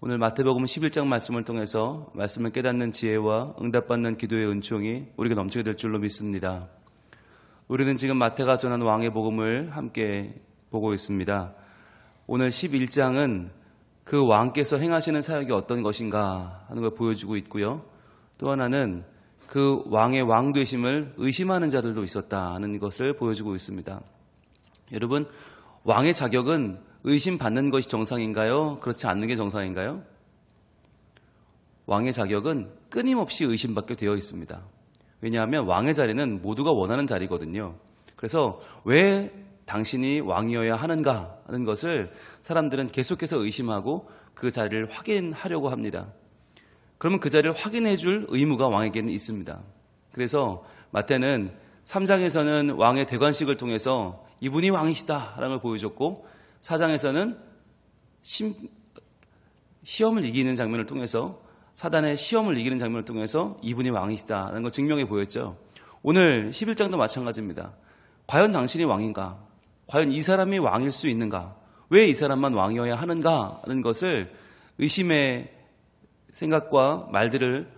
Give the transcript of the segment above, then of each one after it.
오늘 마태복음 11장 말씀을 통해서 말씀을 깨닫는 지혜와 응답받는 기도의 은총이 우리가 넘치게 될 줄로 믿습니다. 우리는 지금 마태가 전한 왕의 복음을 함께 보고 있습니다. 오늘 11장은 그 왕께서 행하시는 사역이 어떤 것인가 하는 걸 보여주고 있고요. 또 하나는 그 왕의 왕 되심을 의심하는 자들도 있었다는 것을 보여주고 있습니다. 여러분, 왕의 자격은 의심받는 것이 정상인가요? 그렇지 않는 게 정상인가요? 왕의 자격은 끊임없이 의심받게 되어 있습니다. 왜냐하면 왕의 자리는 모두가 원하는 자리거든요. 그래서 왜 당신이 왕이어야 하는가 하는 것을 사람들은 계속해서 의심하고 그 자리를 확인하려고 합니다. 그러면 그 자리를 확인해 줄 의무가 왕에게는 있습니다. 그래서 마태는 3장에서는 왕의 대관식을 통해서 이분이 왕이시다라는 걸 보여줬고 4장에서는 시험을 이기는 장면을 통해서 사단의 시험을 이기는 장면을 통해서 이분이 왕이시다라는 걸 증명해 보였죠. 오늘 11장도 마찬가지입니다. 과연 당신이 왕인가? 과연 이 사람이 왕일 수 있는가? 왜 이 사람만 왕이어야 하는가? 하는 것을 의심의 생각과 말들을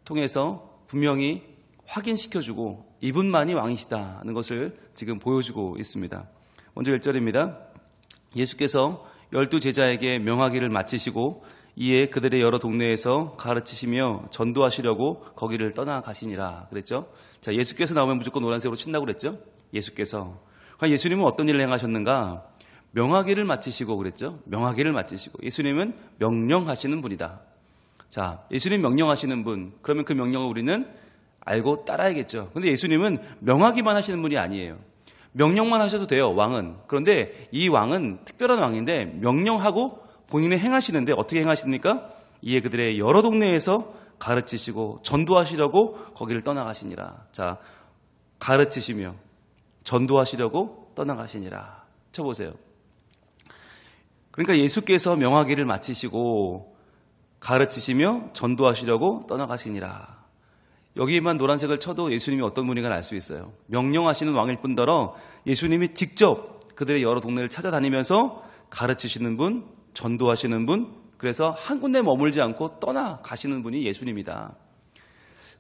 통해서 분명히 확인시켜주고 이분만이 왕이시다는 것을 지금 보여주고 있습니다. 먼저 1절입니다. 예수께서 12제자에게 명하기를 마치시고 이에 그들의 여러 동네에서 가르치시며 전도하시려고 거기를 떠나가시니라 그랬죠. 자, 예수께서 나오면 무조건 노란색으로 친다고 그랬죠. 예수께서. 예수님은 어떤 일을 행하셨는가? 명하기를 마치시고 그랬죠. 명하기를 마치시고. 예수님은 명령하시는 분이다. 자, 예수님 명령하시는 분. 그러면 그 명령을 우리는 알고 따라야겠죠. 근데 예수님은 명하기만 하시는 분이 아니에요. 명령만 하셔도 돼요, 왕은. 그런데 이 왕은 특별한 왕인데 명령하고 본인이 행하시는데 어떻게 행하십니까? 이에 그들의 여러 동네에서 가르치시고 전도하시려고 거기를 떠나가시니라. 자, 가르치시며 전도하시려고 떠나가시니라. 쳐보세요. 그러니까 예수께서 명하기를 마치시고 가르치시며 전도하시려고 떠나가시니라. 여기에만 노란색을 쳐도 예수님이 어떤 분인가 알 수 있어요. 명령하시는 왕일 뿐더러 예수님이 직접 그들의 여러 동네를 찾아다니면서 가르치시는 분, 전도하시는 분, 그래서 한 군데 머물지 않고 떠나가시는 분이 예수님이다.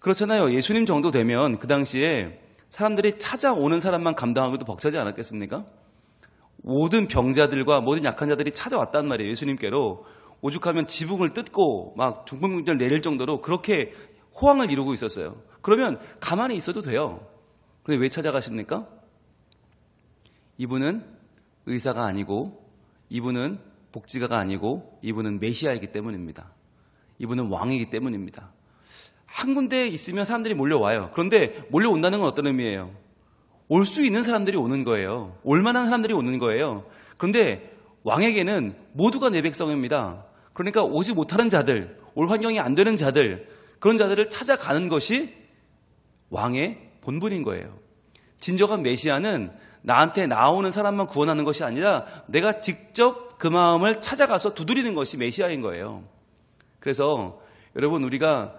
그렇잖아요. 예수님 정도 되면 그 당시에 사람들이 찾아오는 사람만 감당하기도 벅차지 않았겠습니까? 모든 병자들과 모든 약한 자들이 찾아왔단 말이에요. 예수님께로. 오죽하면 지붕을 뜯고 막 중풍병자를 내릴 정도로 그렇게 호황을 이루고 있었어요. 그러면 가만히 있어도 돼요. 그런데 왜 찾아가십니까? 이분은 의사가 아니고 이분은 복지가가 아니고 이분은 메시아이기 때문입니다. 이분은 왕이기 때문입니다. 한 군데에 있으면 사람들이 몰려와요. 그런데 몰려온다는 건 어떤 의미예요? 올 수 있는 사람들이 오는 거예요. 올 만한 사람들이 오는 거예요. 그런데 왕에게는 모두가 내 백성입니다. 그러니까 오지 못하는 자들, 올 환경이 안 되는 자들, 그런 자들을 찾아가는 것이 왕의 본분인 거예요. 진정한 메시아는 나한테 나오는 사람만 구원하는 것이 아니라 내가 직접 그 마음을 찾아가서 두드리는 것이 메시아인 거예요. 그래서 여러분, 우리가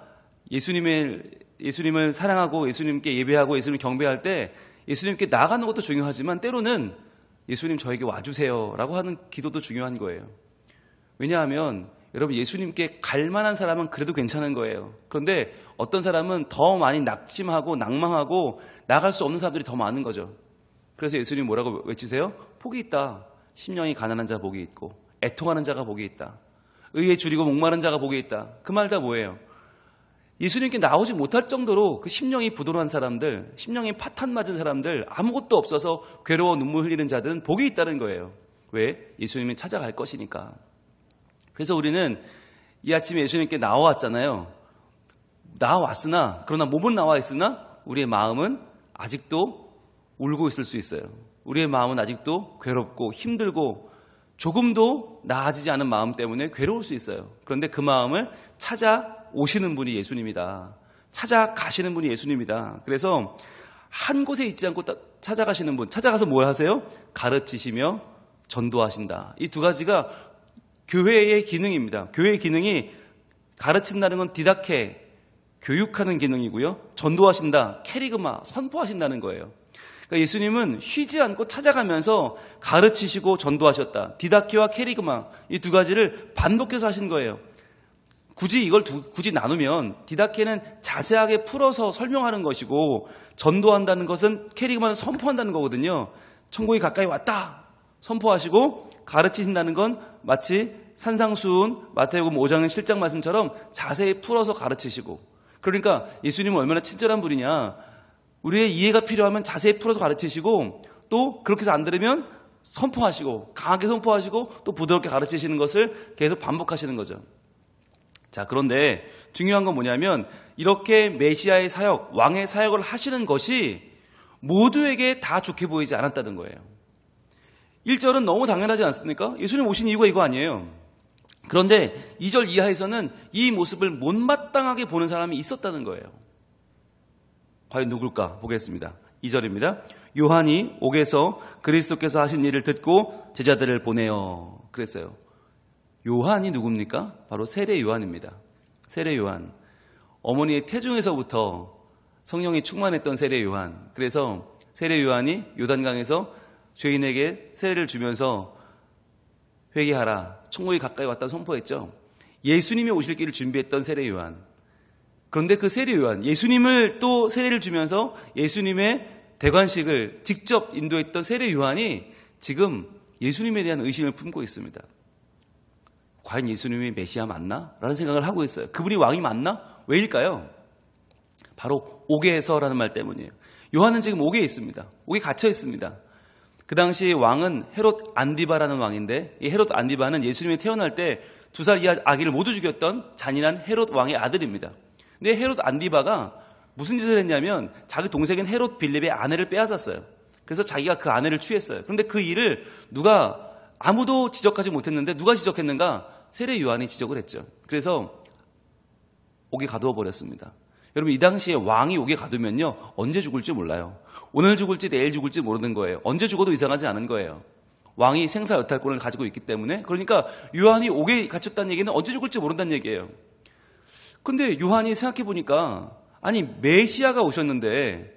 예수님을 사랑하고 예수님께 예배하고 예수님을 경배할 때 예수님께 나아가는 것도 중요하지만 때로는 예수님 저에게 와주세요 라고 하는 기도도 중요한 거예요. 왜냐하면 여러분, 예수님께 갈 만한 사람은 그래도 괜찮은 거예요. 그런데 어떤 사람은 더 많이 낙심하고 낭망하고 나갈 수 없는 사람들이 더 많은 거죠. 그래서 예수님 뭐라고 외치세요? 복이 있다. 심령이 가난한 자 복이 있고 애통하는 자가 복이 있다. 의에 줄이고 목마른 자가 복이 있다. 그 말 다 뭐예요? 예수님께 나오지 못할 정도로 그 심령이 부도로한 사람들, 심령이 파탄 맞은 사람들, 아무것도 없어서 괴로워 눈물 흘리는 자들은 복이 있다는 거예요. 왜? 예수님이 찾아갈 것이니까. 그래서 우리는 이 아침에 예수님께 나와왔잖아요. 나와왔으나, 그러나 몸은 나와 있으나 우리의 마음은 아직도 울고 있을 수 있어요. 우리의 마음은 아직도 괴롭고 힘들고 조금도 나아지지 않은 마음 때문에 괴로울 수 있어요. 그런데 그 마음을 찾아오시는 분이 예수님이다. 찾아가시는 분이 예수님이다. 그래서 한 곳에 있지 않고 찾아가시는 분, 찾아가서 뭘 하세요? 가르치시며 전도하신다. 이 두 가지가 교회의 기능입니다. 교회의 기능이 가르친다는 건 디다케, 교육하는 기능이고요. 전도하신다, 캐리그마, 선포하신다는 거예요. 그러니까 예수님은 쉬지 않고 찾아가면서 가르치시고 전도하셨다. 디다케와 캐리그마, 이 두 가지를 반복해서 하신 거예요. 굳이 이걸 굳이 나누면 디다케는 자세하게 풀어서 설명하는 것이고 전도한다는 것은 캐리그만 선포한다는 거거든요. 천국이 가까이 왔다 선포하시고 가르치신다는 건 마치 산상수훈 마태복음 5장 7장 말씀처럼 자세히 풀어서 가르치시고 그러니까 예수님은 얼마나 친절한 분이냐. 우리의 이해가 필요하면 자세히 풀어서 가르치시고 또 그렇게 해서 안 들으면 선포하시고 강하게 선포하시고 또 부드럽게 가르치시는 것을 계속 반복하시는 거죠. 자, 그런데 중요한 건 뭐냐면 이렇게 메시아의 사역, 왕의 사역을 하시는 것이 모두에게 다 좋게 보이지 않았다는 거예요. 1절은 너무 당연하지 않습니까? 예수님 오신 이유가 이거 아니에요. 그런데 2절 이하에서는 이 모습을 못마땅하게 보는 사람이 있었다는 거예요. 과연 누굴까 보겠습니다. 2절입니다. 요한이 옥에서 그리스도께서 하신 일을 듣고 제자들을 보내어 그랬어요. 요한이 누굽니까? 바로 세례 요한입니다. 세례 요한. 어머니의 태중에서부터 성령이 충만했던 세례 요한. 그래서 세례 요한이 요단강에서 죄인에게 세례를 주면서 회개하라. 천국이 가까이 왔다 선포했죠. 예수님이 오실 길을 준비했던 세례 요한. 그런데 그 세례 요한, 예수님을 또 세례를 주면서 예수님의 대관식을 직접 인도했던 세례 요한이 지금 예수님에 대한 의심을 품고 있습니다. 과연 예수님이 메시아 맞나? 라는 생각을 하고 있어요. 그분이 왕이 맞나? 왜일까요? 바로 옥에서라는 말 때문이에요. 요한은 지금 옥에 있습니다. 옥에 갇혀 있습니다. 그 당시 왕은 헤롯 안디바라는 왕인데 이 헤롯 안디바는 예수님이 태어날 때 2살 이하 아기를 모두 죽였던 잔인한 헤롯 왕의 아들입니다. 근데 헤롯 안디바가 무슨 짓을 했냐면 자기 동생인 헤롯 빌립의 아내를 빼앗았어요. 그래서 자기가 그 아내를 취했어요. 그런데 그 일을 누가 아무도 지적하지 못했는데 누가 지적했는가? 세례 요한이 지적을 했죠. 그래서 옥에 가두어 버렸습니다. 여러분 이 당시에 왕이 옥에 가두면요 언제 죽을지 몰라요. 오늘 죽을지 내일 죽을지 모르는 거예요. 언제 죽어도 이상하지 않은 거예요. 왕이 생사여탈권을 가지고 있기 때문에. 그러니까 요한이 옥에 갇혔다는 얘기는 언제 죽을지 모른다는 얘기예요. 근데 요한이 생각해 보니까 아니 메시아가 오셨는데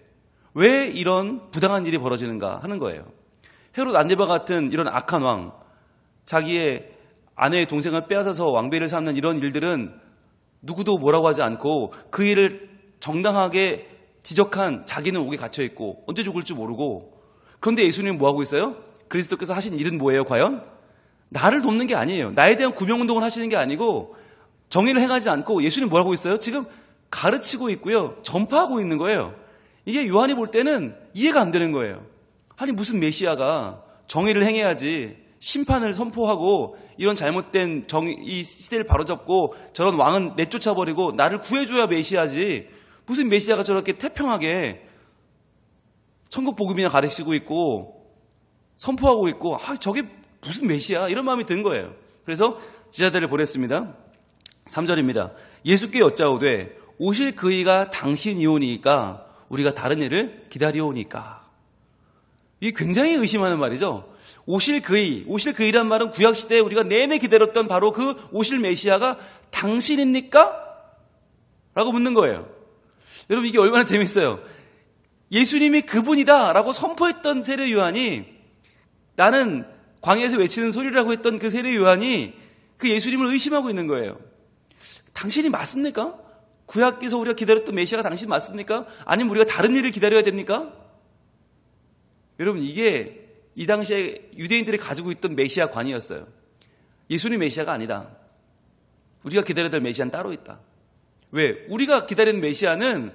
왜 이런 부당한 일이 벌어지는가 하는 거예요. 헤롯 안디바 같은 이런 악한 왕, 자기의 아내의 동생을 빼앗아서 왕비를 삼는 이런 일들은 누구도 뭐라고 하지 않고 그 일을 정당하게 지적한 자기는 옥에 갇혀있고 언제 죽을지 모르고 그런데 예수님은 뭐하고 있어요? 그리스도께서 하신 일은 뭐예요 과연? 나를 돕는 게 아니에요. 나에 대한 구명운동을 하시는 게 아니고 정의를 행하지 않고 예수님 뭐라고 있어요? 지금 가르치고 있고요. 전파하고 있는 거예요. 이게 요한이 볼 때는 이해가 안 되는 거예요. 아니 무슨 메시아가 정의를 행해야지 심판을 선포하고 이런 잘못된 이 시대를 바로잡고 저런 왕은 내쫓아버리고 나를 구해줘야 메시아지 무슨 메시아가 저렇게 태평하게 천국 복음이나 가르치고 있고 선포하고 있고 저게 무슨 메시아 이런 마음이 든 거예요. 그래서 제자들을 보냈습니다. 3절입니다. 예수께 여짜오되 오실 그이가 당신이오니까 우리가 다른 일을 기다려오니까. 이게 굉장히 의심하는 말이죠. 오실 그이란 말은 구약시대에 우리가 내내 기다렸던 바로 그 오실 메시아가 당신입니까? 라고 묻는 거예요. 여러분 이게 얼마나 재밌어요. 예수님이 그분이다 라고 선포했던 세례 요한이 나는 광야에서 외치는 소리라고 했던 그 세례 요한이 그 예수님을 의심하고 있는 거예요. 당신이 맞습니까? 구약에서 우리가 기다렸던 메시아가 당신 맞습니까? 아니면 우리가 다른 일을 기다려야 됩니까? 여러분 이게 이 당시에 유대인들이 가지고 있던 메시아관이었어요. 예수님 메시아가 아니다. 우리가 기다려야 될 메시아는 따로 있다. 왜? 우리가 기다리는 메시아는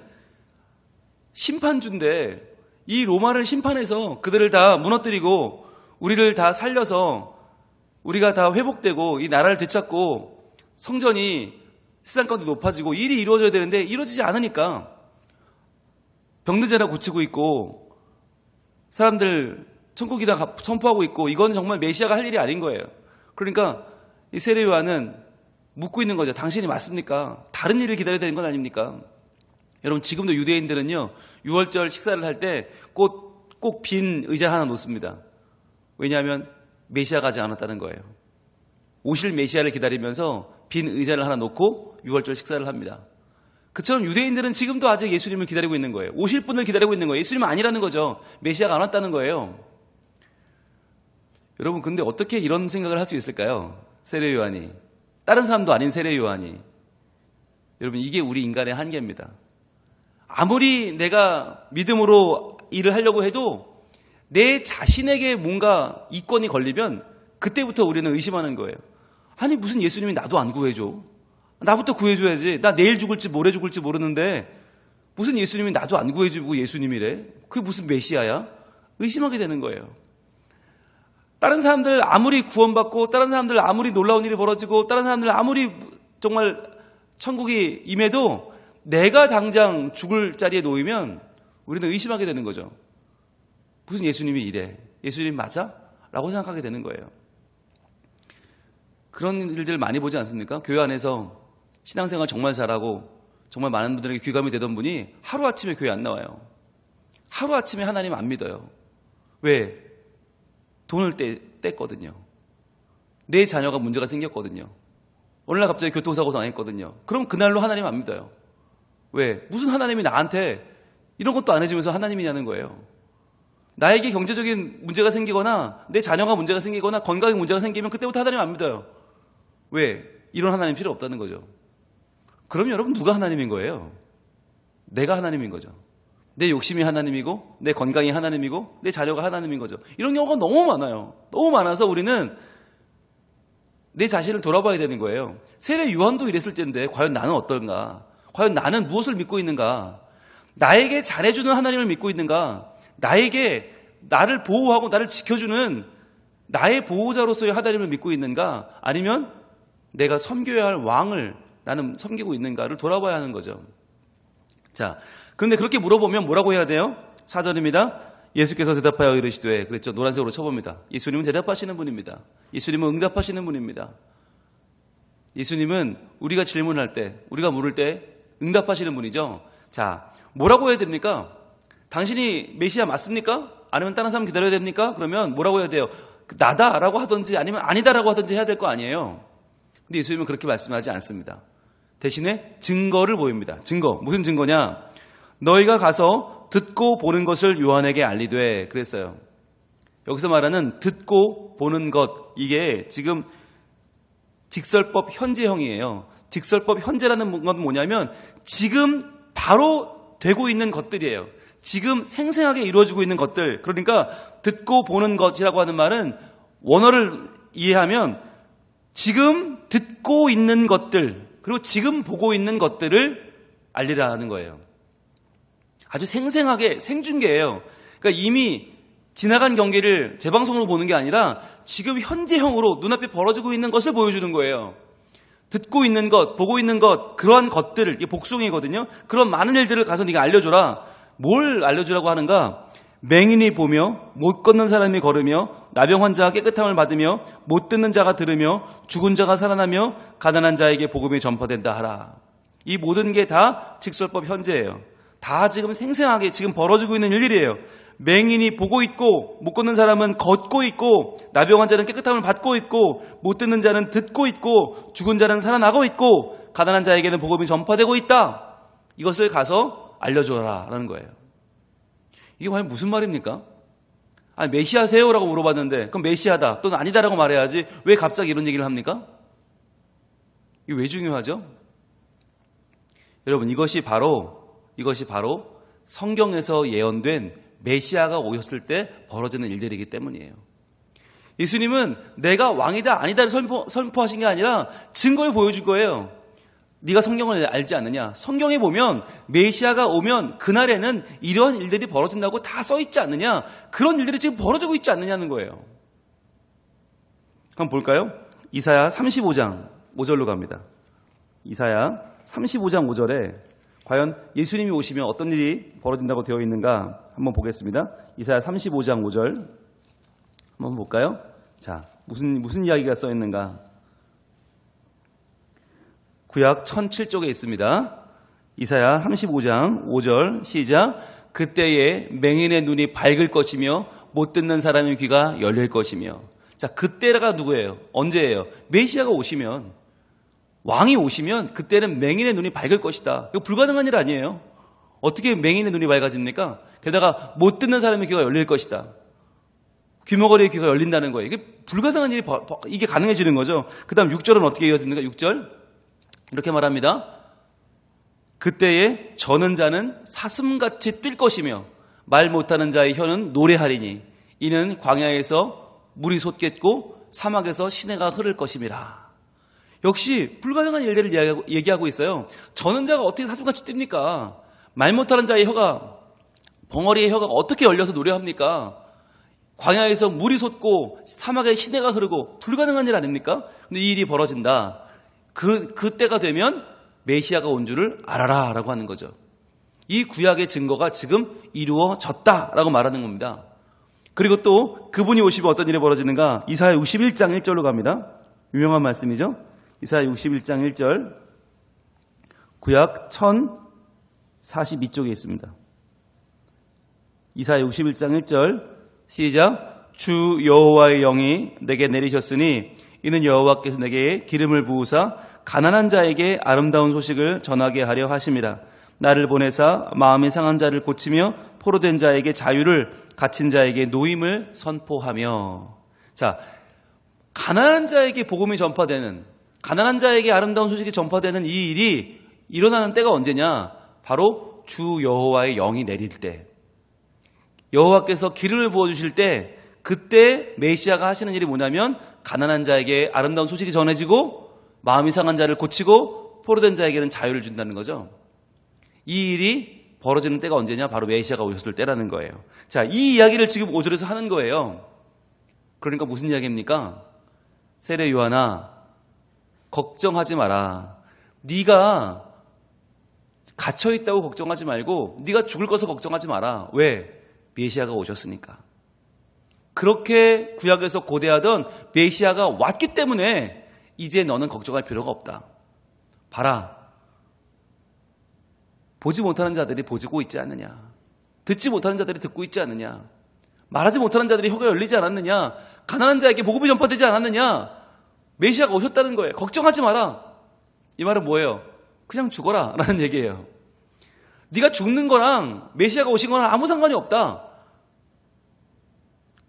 심판주인데 이 로마를 심판해서 그들을 다 무너뜨리고 우리를 다 살려서 우리가 다 회복되고 이 나라를 되찾고 성전이 세상 가운데 높아지고 일이 이루어져야 되는데 이루어지지 않으니까 병든 자라 고치고 있고 사람들 천국이다 선포하고 있고 이건 정말 메시아가 할 일이 아닌 거예요. 그러니까 이 세례 요한은 묻고 있는 거죠. 당신이 맞습니까? 다른 일을 기다려야 되는 건 아닙니까? 여러분 지금도 유대인들은요 6월절 식사를 할 때 꼭 빈 의자 하나 놓습니다. 왜냐하면 메시아가 가지 않았다는 거예요. 오실 메시아를 기다리면서 빈 의자를 하나 놓고 6월절 식사를 합니다. 그처럼 유대인들은 지금도 아직 예수님을 기다리고 있는 거예요. 오실 분을 기다리고 있는 거예요. 예수님은 아니라는 거죠. 메시아가 안 왔다는 거예요. 여러분 근데 어떻게 이런 생각을 할 수 있을까요? 세례 요한이. 다른 사람도 아닌 세례 요한이. 여러분, 이게 우리 인간의 한계입니다. 아무리 내가 믿음으로 일을 하려고 해도 내 자신에게 뭔가 이권이 걸리면 그때부터 우리는 의심하는 거예요. 아니, 무슨 예수님이 나도 안 구해줘? 나부터 구해줘야지. 나 내일 죽을지 모레 죽을지 모르는데 무슨 예수님이 나도 안 구해주고 예수님이래? 그게 무슨 메시아야? 의심하게 되는 거예요. 다른 사람들 아무리 구원받고, 다른 사람들 아무리 놀라운 일이 벌어지고, 다른 사람들 아무리 정말 천국이 임해도 내가 당장 죽을 자리에 놓이면 우리는 의심하게 되는 거죠. 무슨 예수님이 이래? 예수님 맞아? 라고 생각하게 되는 거예요. 그런 일들 많이 보지 않습니까? 교회 안에서 신앙생활 정말 잘하고 정말 많은 분들에게 귀감이 되던 분이 하루아침에 교회 안 나와요. 하루아침에 하나님 안 믿어요. 왜? 돈을 뗐거든요. 내 자녀가 문제가 생겼거든요. 어느 날 갑자기 교통사고 당했거든요. 그럼 그날로 하나님 안 믿어요. 왜? 무슨 하나님이 나한테 이런 것도 안 해주면서 하나님이냐는 거예요. 나에게 경제적인 문제가 생기거나 내 자녀가 문제가 생기거나 건강에 문제가 생기면 그때부터 하나님 안 믿어요. 왜? 이런 하나님 필요 없다는 거죠. 그럼 여러분, 누가 하나님인 거예요? 내가 하나님인 거죠. 내 욕심이 하나님이고 내 건강이 하나님이고 내 자녀가 하나님인 거죠. 이런 경우가 너무 많아요. 너무 많아서 우리는 내 자신을 돌아봐야 되는 거예요. 세례 요한도 이랬을 텐데 과연 나는 어떤가? 과연 나는 무엇을 믿고 있는가? 나에게 잘해주는 하나님을 믿고 있는가? 나에게 나를 보호하고 나를 지켜주는 나의 보호자로서의 하나님을 믿고 있는가? 아니면 내가 섬겨야 할 왕을 나는 섬기고 있는가를 돌아봐야 하는 거죠. 자, 그런데 그렇게 물어보면 뭐라고 해야 돼요? 4절입니다. 예수께서 대답하여 이르시되, 그랬죠. 노란색으로 쳐봅니다. 예수님은 대답하시는 분입니다. 예수님은 응답하시는 분입니다. 예수님은 우리가 질문할 때, 우리가 물을 때 응답하시는 분이죠. 자, 뭐라고 해야 됩니까? 당신이 메시아 맞습니까? 아니면 다른 사람 기다려야 됩니까? 그러면 뭐라고 해야 돼요? 나다라고 하든지 아니면 아니다라고 하든지 해야 될 거 아니에요. 근데 예수님은 그렇게 말씀하지 않습니다. 대신에 증거를 보입니다. 증거. 무슨 증거냐? 너희가 가서 듣고 보는 것을 요한에게 알리되, 그랬어요. 여기서 말하는 듣고 보는 것, 이게 지금 직설법 현재형이에요. 직설법 현재라는 건 뭐냐면 지금 바로 되고 있는 것들이에요. 지금 생생하게 이루어지고 있는 것들. 그러니까 듣고 보는 것이라고 하는 말은 원어를 이해하면 지금 듣고 있는 것들, 그리고 지금 보고 있는 것들을 알리라는 거예요. 아주 생생하게 생중계예요. 그러니까 이미 지나간 경기를 재방송으로 보는 게 아니라 지금 현재형으로 눈앞에 벌어지고 있는 것을 보여주는 거예요. 듣고 있는 것, 보고 있는 것, 그러한 것들을, 이게 복숭이거든요. 그런 많은 일들을 가서 네가 알려줘라. 뭘 알려주라고 하는가? 맹인이 보며 못 걷는 사람이 걸으며 나병 환자가 깨끗함을 받으며 못 듣는 자가 들으며 죽은 자가 살아나며 가난한 자에게 복음이 전파된다 하라. 이 모든 게 다 직설법 현재예요. 다 지금 생생하게 지금 벌어지고 있는 일들이에요. 맹인이 보고 있고 못 걷는 사람은 걷고 있고 나병 환자는 깨끗함을 받고 있고 못 듣는 자는 듣고 있고 죽은 자는 살아나고 있고 가난한 자에게는 복음이 전파되고 있다. 이것을 가서 알려줘라라는 거예요. 이게 과연 무슨 말입니까? 아니, 메시아세요라고 물어봤는데 그럼 메시아다 또는 아니다라고 말해야지 왜 갑자기 이런 얘기를 합니까? 이게 왜 중요하죠? 여러분, 이것이 바로 성경에서 예언된 메시아가 오셨을 때 벌어지는 일들이기 때문이에요. 예수님은 내가 왕이다 아니다를 선포하신 게 아니라 증거를 보여줄 거예요. 네가 성경을 알지 않느냐? 성경에 보면 메시아가 오면 그날에는 이러한 일들이 벌어진다고 다 써있지 않느냐? 그런 일들이 지금 벌어지고 있지 않느냐는 거예요. 한번 볼까요? 이사야 35장 5절로 갑니다. 이사야 35장 5절에 과연 예수님이 오시면 어떤 일이 벌어진다고 되어 있는가 한번 보겠습니다. 이사야 35장 5절 한번 볼까요? 자, 무슨 이야기가 써 있는가? 구약 1007쪽에 있습니다. 이사야 35장 5절 시작. 그때에 맹인의 눈이 밝을 것이며 못 듣는 사람의 귀가 열릴 것이며. 자, 그때가 누구예요? 언제예요? 메시아가 오시면, 왕이 오시면 그때는 맹인의 눈이 밝을 것이다. 이거 불가능한 일 아니에요. 어떻게 맹인의 눈이 밝아집니까? 게다가 못 듣는 사람의 귀가 열릴 것이다. 귀머거리의 귀가 열린다는 거예요. 이게 불가능한 일이 이게 가능해지는 거죠. 그 다음 6절은 어떻게 이어집니까? 6절 이렇게 말합니다. 그때에 저는 자는 사슴같이 뛸 것이며 말 못하는 자의 혀는 노래하리니 이는 광야에서 물이 솟겠고 사막에서 시내가 흐를 것임이라. 역시 불가능한 일들을 얘기하고 있어요. 저는 자가 어떻게 사슴같이 뜁니까? 말 못하는 자의 혀가, 벙어리의 혀가 어떻게 열려서 노래합니까? 광야에서 물이 솟고 사막에 시내가 흐르고 불가능한 일 아닙니까? 근데 이 일이 벌어진다. 그때가 되면 메시아가 온 줄을 알아라 라고 하는 거죠. 이 구약의 증거가 지금 이루어졌다라고 말하는 겁니다. 그리고 또 그분이 오시면 어떤 일이 벌어지는가? 이사야 61장 1절로 갑니다. 유명한 말씀이죠. 이사야 61장 1절, 구약 1042쪽에 있습니다. 이사야 61장 1절 시작. 주 여호와의 영이 내게 내리셨으니 이는 여호와께서 내게 기름을 부으사 가난한 자에게 아름다운 소식을 전하게 하려 하심이라. 나를 보내사 마음이 상한 자를 고치며 포로된 자에게 자유를, 갇힌 자에게 노임을 선포하며. 자, 가난한 자에게 복음이 전파되는, 가난한 자에게 아름다운 소식이 전파되는 이 일이 일어나는 때가 언제냐? 바로 주 여호와의 영이 내릴 때, 여호와께서 기름을 부어주실 때, 그때 메시아가 하시는 일이 뭐냐면 가난한 자에게 아름다운 소식이 전해지고 마음이 상한 자를 고치고 포로된 자에게는 자유를 준다는 거죠. 이 일이 벌어지는 때가 언제냐? 바로 메시아가 오셨을 때라는 거예요. 자, 이 이야기를 지금 5절에서 하는 거예요. 그러니까 무슨 이야기입니까? 세례 요한아, 걱정하지 마라. 네가 갇혀있다고 걱정하지 말고 네가 죽을 것을 걱정하지 마라. 왜? 메시아가 오셨으니까. 그렇게 구약에서 고대하던 메시아가 왔기 때문에 이제 너는 걱정할 필요가 없다. 봐라. 보지 못하는 자들이 보고 있지 않느냐. 듣지 못하는 자들이 듣고 있지 않느냐. 말하지 못하는 자들이 혀가 열리지 않았느냐. 가난한 자에게 복음이 전파되지 않았느냐. 메시아가 오셨다는 거예요. 걱정하지 마라. 이 말은 뭐예요? 그냥 죽어라 라는 얘기예요. 네가 죽는 거랑 메시아가 오신 거랑 아무 상관이 없다.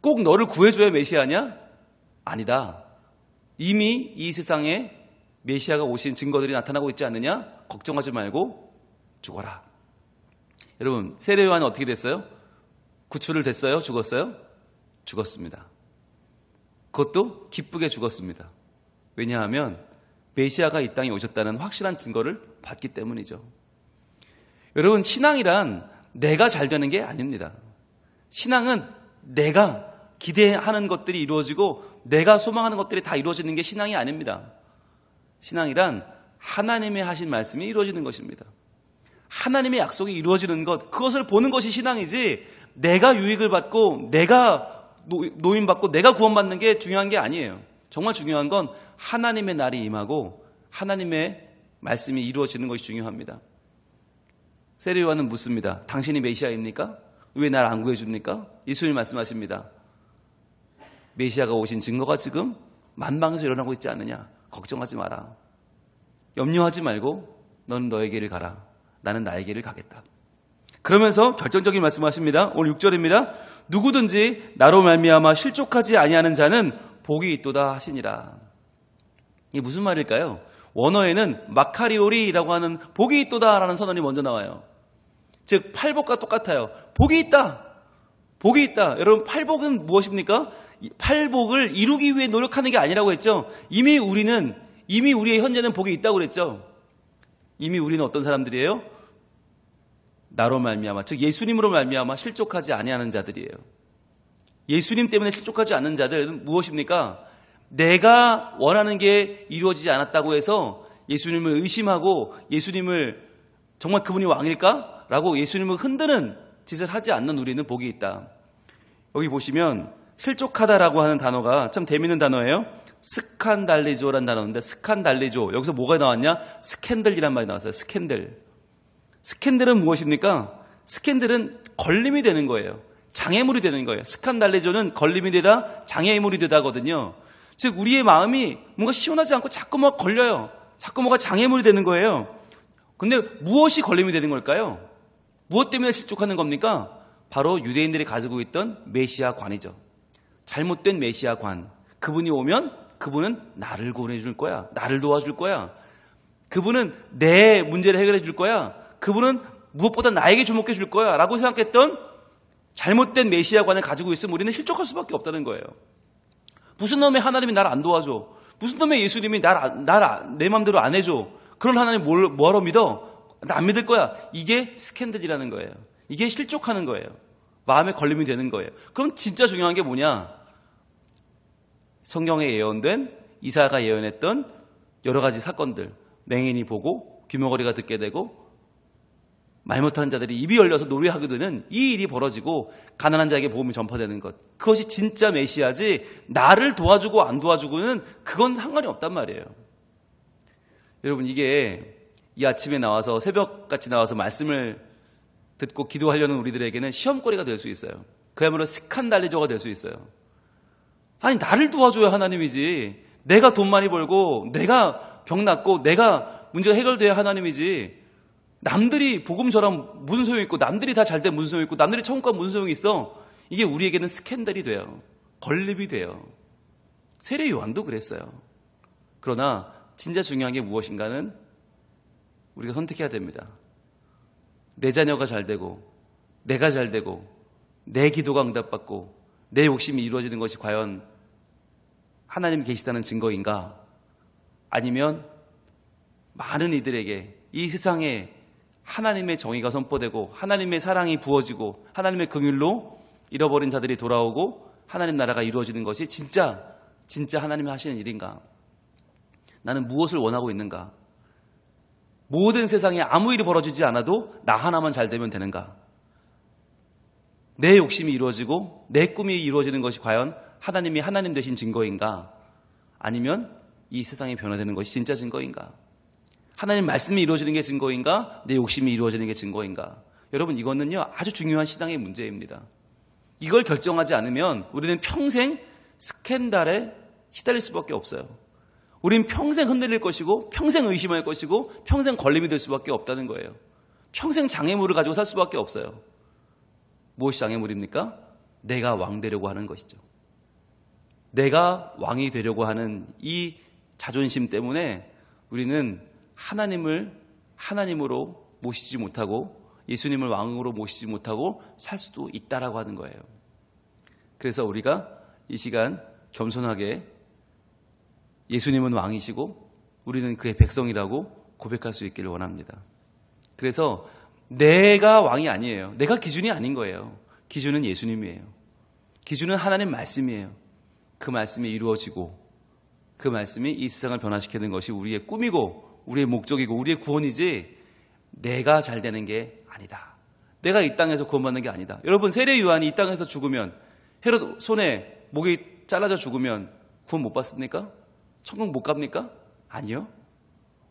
꼭 너를 구해줘야 메시아냐? 아니다. 이미 이 세상에 메시아가 오신 증거들이 나타나고 있지 않느냐? 걱정하지 말고 죽어라. 여러분, 세례 요한은 어떻게 됐어요? 구출을 됐어요? 죽었어요? 죽었습니다. 그것도 기쁘게 죽었습니다. 왜냐하면 메시아가 이 땅에 오셨다는 확실한 증거를 받기 때문이죠. 여러분, 신앙이란 내가 잘 되는 게 아닙니다. 신앙은 내가 기대하는 것들이 이루어지고 내가 소망하는 것들이 다 이루어지는 게 신앙이 아닙니다. 신앙이란 하나님의 하신 말씀이 이루어지는 것입니다. 하나님의 약속이 이루어지는 것, 그것을 보는 것이 신앙이지 내가 유익을 받고 내가 노임받고 내가 구원받는 게 중요한 게 아니에요. 정말 중요한 건 하나님의 날이 임하고 하나님의 말씀이 이루어지는 것이 중요합니다. 세례 요한은 묻습니다. 당신이 메시아입니까? 왜 날 안 구해줍니까? 예수님 말씀하십니다. 메시아가 오신 증거가 지금 만방에서 일어나고 있지 않느냐? 걱정하지 마라. 염려하지 말고 너는 너의 길을 가라. 나는 나의 길을 가겠다. 그러면서 결정적인 말씀하십니다. 오늘 6절입니다. 누구든지 나로 말미암아 실족하지 아니하는 자는 복이 있도다 하시니라. 이게 무슨 말일까요? 원어에는 마카리오리라고 하는 복이 있도다라는 선언이 먼저 나와요. 즉 팔복과 똑같아요. 복이 있다. 복이 있다. 여러분, 팔복은 무엇입니까? 팔복을 이루기 위해 노력하는 게 아니라고 했죠. 이미 우리의 현재는 복이 있다고 그랬죠. 이미 우리는 어떤 사람들이에요? 나로 말미암아, 즉 예수님으로 말미암아 실족하지 아니하는 자들이에요. 예수님 때문에 실족하지 않는 자들은 무엇입니까? 내가 원하는 게 이루어지지 않았다고 해서 예수님을 의심하고 예수님을 정말 그분이 왕일까? 라고 예수님을 흔드는 짓을 하지 않는 우리는 복이 있다. 여기 보시면 실족하다라고 하는 단어가 참 재미있는 단어예요. 스칸달리조라는 단어인데, 스칸달리조, 여기서 뭐가 나왔냐? 스캔들이란 말이 나왔어요. 스캔들. 스캔들은 무엇입니까? 스캔들은 걸림이 되는 거예요. 장애물이 되는 거예요. 스칸달리조는 걸림이 되다, 장애물이 되다거든요. 즉 우리의 마음이 뭔가 시원하지 않고 자꾸 뭐 걸려요. 자꾸 뭐가 장애물이 되는 거예요. 근데 무엇이 걸림이 되는 걸까요? 무엇 때문에 실족하는 겁니까? 바로 유대인들이 가지고 있던 메시아관이죠. 잘못된 메시아관. 그분이 오면 그분은 나를 구원해 줄 거야. 나를 도와줄 거야. 그분은 내 문제를 해결해 줄 거야. 그분은 무엇보다 나에게 주목해 줄 거야 라고 생각했던 잘못된 메시아관을 가지고 있으면 우리는 실족할 수밖에 없다는 거예요. 무슨 놈의 하나님이 나를 안 도와줘? 무슨 놈의 예수님이 내 마음대로 안 해줘? 그런 하나님 뭐하러 믿어? 나 안 믿을 거야. 이게 스캔들이라는 거예요. 이게 실족하는 거예요. 마음에 걸림이 되는 거예요. 그럼 진짜 중요한 게 뭐냐? 성경에 예언된, 이사야가 예언했던 여러 가지 사건들, 맹인이 보고 귀머거리가 듣게 되고 말 못하는 자들이 입이 열려서 노래하게 되는 이 일이 벌어지고 가난한 자에게 복음이 전파되는 것, 그것이 진짜 메시아지 나를 도와주고 안 도와주고는 그건 상관이 없단 말이에요. 여러분, 이게 이 아침에 나와서 새벽같이 나와서 말씀을 듣고 기도하려는 우리들에게는 시험거리가 될 수 있어요. 그야말로 스칸달리저가 될 수 있어요. 아니, 나를 도와줘야 하나님이지, 내가 돈 많이 벌고 내가 병 낫고 내가 문제가 해결돼야 하나님이지, 남들이 복음 전하면 무슨 소용이 있고 남들이 다 잘 되면 무슨 소용이 있고 남들이 천국 가면 무슨 소용이 있어. 이게 우리에게는 스캔들이 돼요. 걸림이 돼요. 세례 요한도 그랬어요. 그러나 진짜 중요한 게 무엇인가는 우리가 선택해야 됩니다. 내 자녀가 잘 되고 내가 잘 되고 내 기도가 응답받고 내 욕심이 이루어지는 것이 과연 하나님이 계시다는 증거인가? 아니면 많은 이들에게 이 세상에 하나님의 정의가 선포되고 하나님의 사랑이 부어지고 하나님의 긍휼로 잃어버린 자들이 돌아오고 하나님 나라가 이루어지는 것이 진짜 하나님이 하시는 일인가? 나는 무엇을 원하고 있는가? 모든 세상에 아무 일이 벌어지지 않아도 나 하나만 잘 되면 되는가? 내 욕심이 이루어지고 내 꿈이 이루어지는 것이 과연 하나님이 하나님 되신 증거인가? 아니면 이 세상이 변화되는 것이 진짜 증거인가? 하나님 말씀이 이루어지는 게 증거인가? 내 욕심이 이루어지는 게 증거인가? 여러분, 이거는요 아주 중요한 신앙의 문제입니다. 이걸 결정하지 않으면 우리는 평생 스캔들에 시달릴 수밖에 없어요. 우린 평생 흔들릴 것이고 평생 의심할 것이고 평생 걸림이 될 수밖에 없다는 거예요. 평생 장애물을 가지고 살 수밖에 없어요. 무엇이 장애물입니까? 내가 왕 되려고 하는 것이죠. 내가 왕이 되려고 하는 이 자존심 때문에 우리는 하나님을 하나님으로 모시지 못하고 예수님을 왕으로 모시지 못하고 살 수도 있다라고 하는 거예요. 그래서 우리가 이 시간 겸손하게 예수님은 왕이시고 우리는 그의 백성이라고 고백할 수 있기를 원합니다. 그래서 내가 왕이 아니에요. 내가 기준이 아닌 거예요. 기준은 예수님이에요. 기준은 하나님 말씀이에요. 그 말씀이 이루어지고 그 말씀이 이 세상을 변화시키는 것이 우리의 꿈이고 우리의 목적이고 우리의 구원이지 내가 잘 되는 게 아니다. 내가 이 땅에서 구원받는 게 아니다. 여러분, 세례 요한이 이 땅에서 죽으면, 헤롯 손에 목이 잘라져 죽으면 구원 못 받습니까? 천국 못 갑니까? 아니요.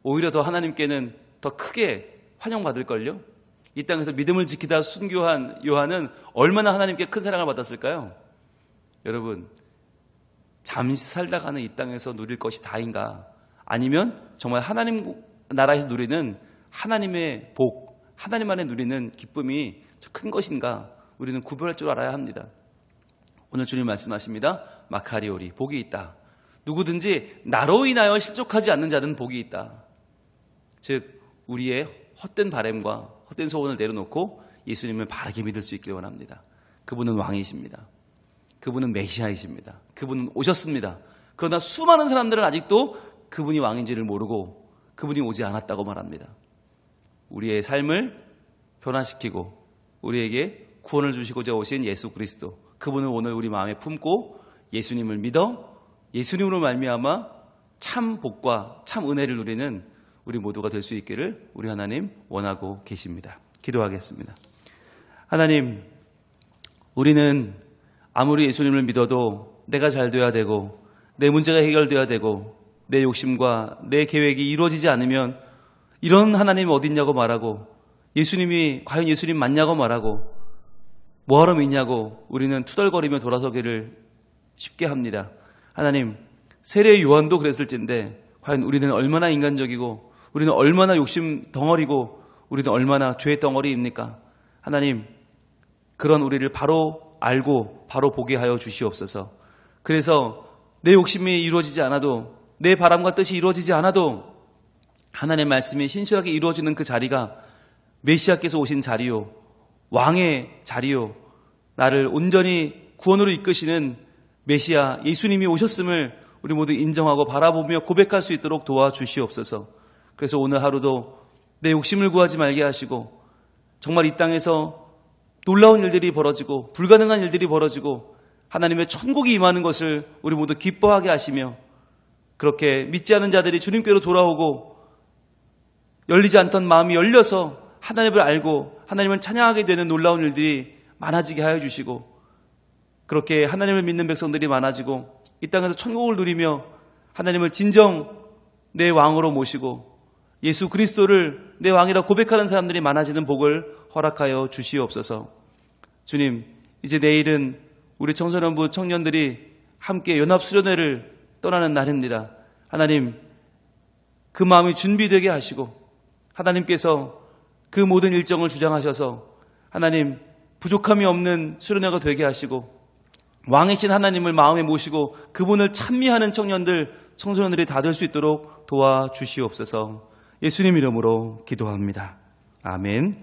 오히려 더 하나님께는 더 크게 환영받을걸요. 이 땅에서 믿음을 지키다 순교한 요한은 얼마나 하나님께 큰 사랑을 받았을까요? 여러분, 잠시 살다가는 이 땅에서 누릴 것이 다인가? 아니면 정말 하나님 나라에서 누리는 하나님의 복, 하나님 안에 누리는 기쁨이 큰 것인가? 우리는 구별할 줄 알아야 합니다. 오늘 주님 말씀하십니다. 마카리오리, 복이 있다. 누구든지 나로 인하여 실족하지 않는 자는 복이 있다. 즉 우리의 헛된 바람과 헛된 소원을 내려놓고 예수님을 바르게 믿을 수 있기를 원합니다. 그분은 왕이십니다. 그분은 메시아이십니다. 그분은 오셨습니다. 그러나 수많은 사람들은 아직도 그분이 왕인지를 모르고 그분이 오지 않았다고 말합니다. 우리의 삶을 변화시키고 우리에게 구원을 주시고자 오신 예수 그리스도, 그분을 오늘 우리 마음에 품고 예수님을 믿어 예수님으로 말미암아 참 복과 참 은혜를 누리는 우리 모두가 될 수 있기를 우리 하나님 원하고 계십니다. 기도하겠습니다. 하나님, 우리는 아무리 예수님을 믿어도 내가 잘 돼야 되고 내 문제가 해결돼야 되고 내 욕심과 내 계획이 이루어지지 않으면 이런 하나님이 어딨냐고 말하고 예수님이 과연 예수님 맞냐고 말하고 뭐하러 믿냐고 우리는 투덜거리며 돌아서기를 쉽게 합니다. 하나님, 세례 요한도 그랬을진데 과연 우리는 얼마나 인간적이고 우리는 얼마나 욕심 덩어리고 우리는 얼마나 죄의 덩어리입니까? 하나님, 그런 우리를 바로 알고 바로 보게 하여 주시옵소서. 그래서 내 욕심이 이루어지지 않아도 내 바람과 뜻이 이루어지지 않아도 하나님의 말씀이 신실하게 이루어지는 그 자리가 메시아께서 오신 자리요, 왕의 자리요, 나를 온전히 구원으로 이끄시는 메시아 예수님이 오셨음을 우리 모두 인정하고 바라보며 고백할 수 있도록 도와주시옵소서. 그래서 오늘 하루도 내 욕심을 구하지 말게 하시고 정말 이 땅에서 놀라운 일들이 벌어지고 불가능한 일들이 벌어지고 하나님의 천국이 임하는 것을 우리 모두 기뻐하게 하시며 그렇게 믿지 않은 자들이 주님께로 돌아오고 열리지 않던 마음이 열려서 하나님을 알고 하나님을 찬양하게 되는 놀라운 일들이 많아지게 하여 주시고 그렇게 하나님을 믿는 백성들이 많아지고 이 땅에서 천국을 누리며 하나님을 진정 내 왕으로 모시고 예수 그리스도를 내 왕이라 고백하는 사람들이 많아지는 복을 허락하여 주시옵소서. 주님, 이제 내일은 우리 청소년부 청년들이 함께 연합수련회를 떠나는 날입니다. 하나님, 그 마음이 준비되게 하시고 하나님께서 그 모든 일정을 주장하셔서 하나님 부족함이 없는 수련회가 되게 하시고 왕이신 하나님을 마음에 모시고 그분을 찬미하는 청년들, 청소년들이 다 될 수 있도록 도와주시옵소서. 예수님 이름으로 기도합니다. 아멘.